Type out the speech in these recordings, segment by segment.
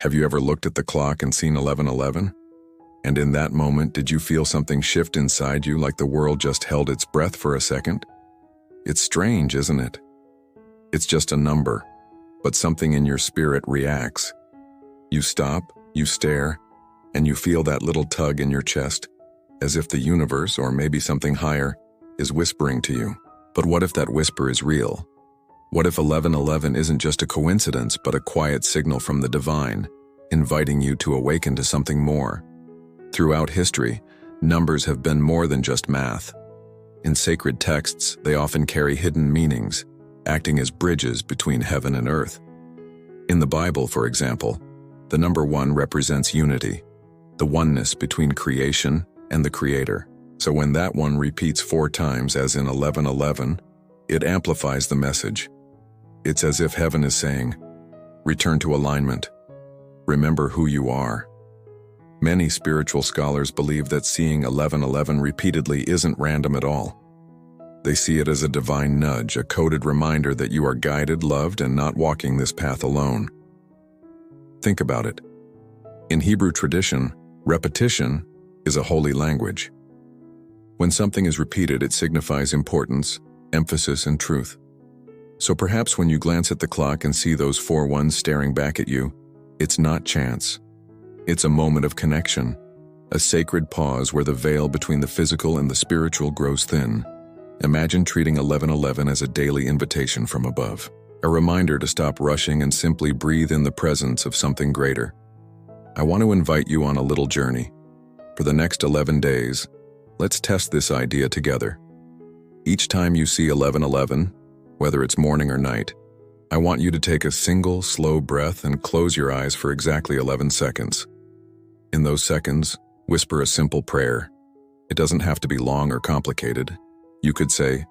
Have you ever looked at the clock and seen 11:11? And in that moment, did you feel something shift inside you like the world just held its breath for a second? It's strange, isn't it? It's just a number, but something in your spirit reacts. You stop, you stare, and you feel that little tug in your chest, as if the universe, or maybe something higher, is whispering to you. But what if that whisper is real? What if 11:11 isn't just a coincidence, but a quiet signal from the divine, inviting you to awaken to something more? Throughout history, numbers have been more than just math. In sacred texts, they often carry hidden meanings, acting as bridges between heaven and earth. In the Bible, for example, the number 1 represents unity, the oneness between creation and the Creator. So when that one repeats 4 times, as in 11:11, it amplifies the message. It's as if heaven is saying, return to alignment. Remember who you are. Many spiritual scholars believe that seeing 11:11 repeatedly isn't random at all. They see it as a divine nudge, a coded reminder that you are guided, loved, and not walking this path alone. Think about it. In Hebrew tradition, repetition is a holy language. When something is repeated, it signifies importance, emphasis, and truth. So perhaps when you glance at the clock and see those 4 ones staring back at you, it's not chance. It's a moment of connection, a sacred pause where the veil between the physical and the spiritual grows thin. Imagine treating 11:11 as a daily invitation from above, a reminder to stop rushing and simply breathe in the presence of something greater. I want to invite you on a little journey. For the next 11 days, let's test this idea together. Each time you see 11:11, whether it's morning or night, I want you to take a single, slow breath and close your eyes for exactly 11 seconds. In those seconds, whisper a simple prayer. It doesn't have to be long or complicated. You could say,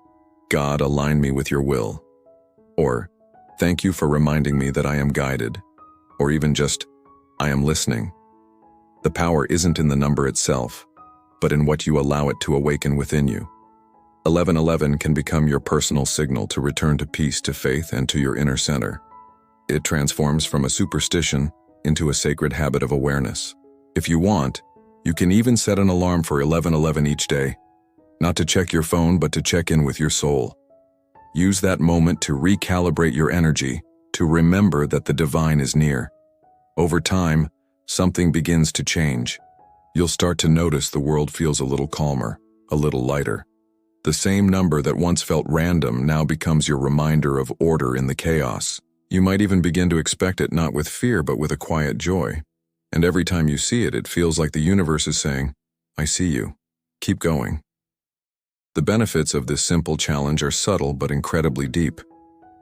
God, align me with your will. Or, thank you for reminding me that I am guided. Or even just, I am listening. The power isn't in the number itself, but in what you allow it to awaken within you. 11:11 can become your personal signal to return to peace, to faith, and to your inner center. It transforms from a superstition into a sacred habit of awareness. If you want, you can even set an alarm for 11:11 each day, not to check your phone, but to check in with your soul. Use that moment to recalibrate your energy, to remember that the divine is near. Over time, something begins to change. You'll start to notice the world feels a little calmer, a little lighter. The same number that once felt random now becomes your reminder of order in the chaos. You might even begin to expect it not with fear, but with a quiet joy. And every time you see it, it feels like the universe is saying, I see you. Keep going. The benefits of this simple challenge are subtle but incredibly deep.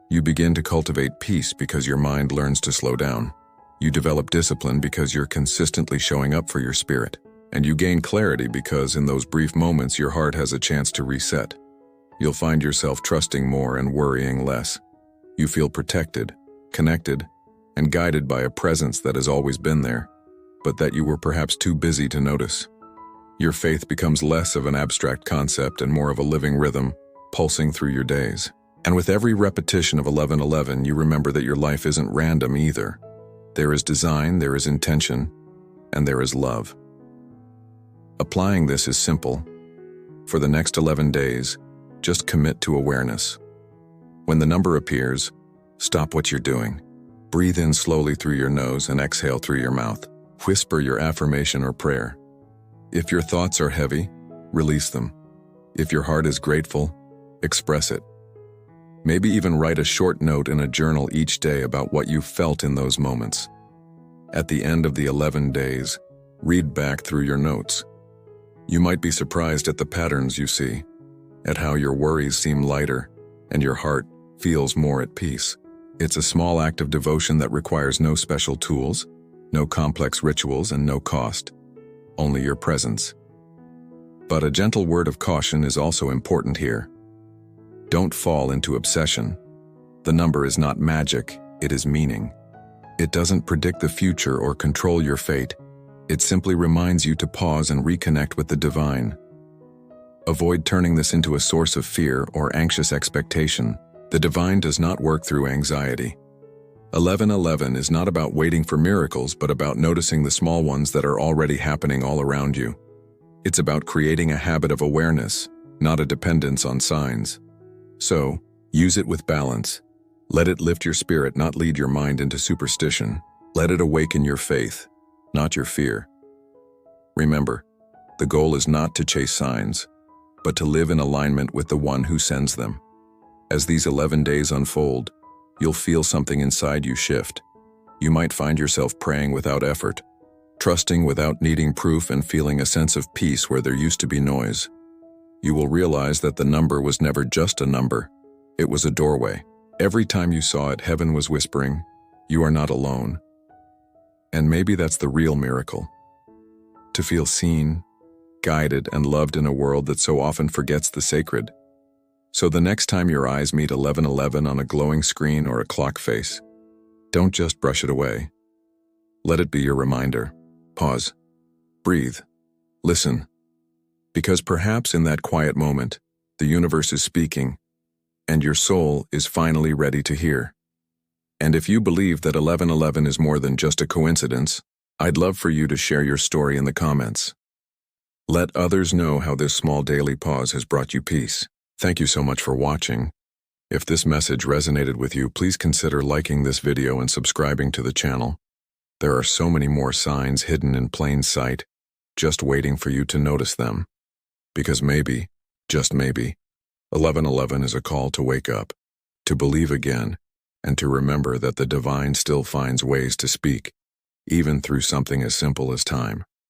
You begin to cultivate peace because your mind learns to slow down. You develop discipline because you're consistently showing up for your spirit. And you gain clarity because in those brief moments your heart has a chance to reset. You'll find yourself trusting more and worrying less. You feel protected, connected, and guided by a presence that has always been there, but that you were perhaps too busy to notice. Your faith becomes less of an abstract concept and more of a living rhythm, pulsing through your days. And with every repetition of 11:11, you remember that your life isn't random either. There is design, there is intention, and there is love. Applying this is simple. For the next 11 days, just commit to awareness. When the number appears, stop what you're doing. Breathe in slowly through your nose and exhale through your mouth. Whisper your affirmation or prayer. If your thoughts are heavy, release them. If your heart is grateful, express it. Maybe even write a short note in a journal each day about what you felt in those moments. At the end of the 11 days, read back through your notes. You might be surprised at the patterns you see, at how your worries seem lighter and your heart feels more at peace. It's a small act of devotion that requires no special tools, no complex rituals, and no cost, only your presence. But a gentle word of caution is also important here. Don't fall into obsession. The number is not magic, it is meaning. It doesn't predict the future or control your fate. It simply reminds you to pause and reconnect with the divine. Avoid turning this into a source of fear or anxious expectation. The divine does not work through anxiety. 1111 is not about waiting for miracles, but about noticing the small ones that are already happening all around you. It's about creating a habit of awareness, not a dependence on signs. So, use it with balance. Let it lift your spirit, not lead your mind into superstition. Let it awaken your faith, not your fear. Remember, the goal is not to chase signs, but to live in alignment with the one who sends them. As these 11 days unfold, you'll feel something inside you shift. You might find yourself praying without effort, trusting without needing proof, and feeling a sense of peace where there used to be noise. You will realize that the number was never just a number. It was a doorway. Every time you saw it, heaven was whispering, "You are not alone." And maybe that's the real miracle. To feel seen, guided, and loved in a world that so often forgets the sacred. So the next time your eyes meet 1111 on a glowing screen or a clock face, don't just brush it away. Let it be your reminder. Pause. Breathe. Listen. Because perhaps in that quiet moment, the universe is speaking, and your soul is finally ready to hear. And if you believe that 1111 is more than just a coincidence, I'd love for you to share your story in the comments. Let others know how this small daily pause has brought you peace. Thank you so much for watching. If this message resonated with you, please consider liking this video and subscribing to the channel. There are so many more signs hidden in plain sight, just waiting for you to notice them. Because maybe, just maybe, 1111 is a call to wake up, to believe again, and to remember that the divine still finds ways to speak, even through something as simple as time.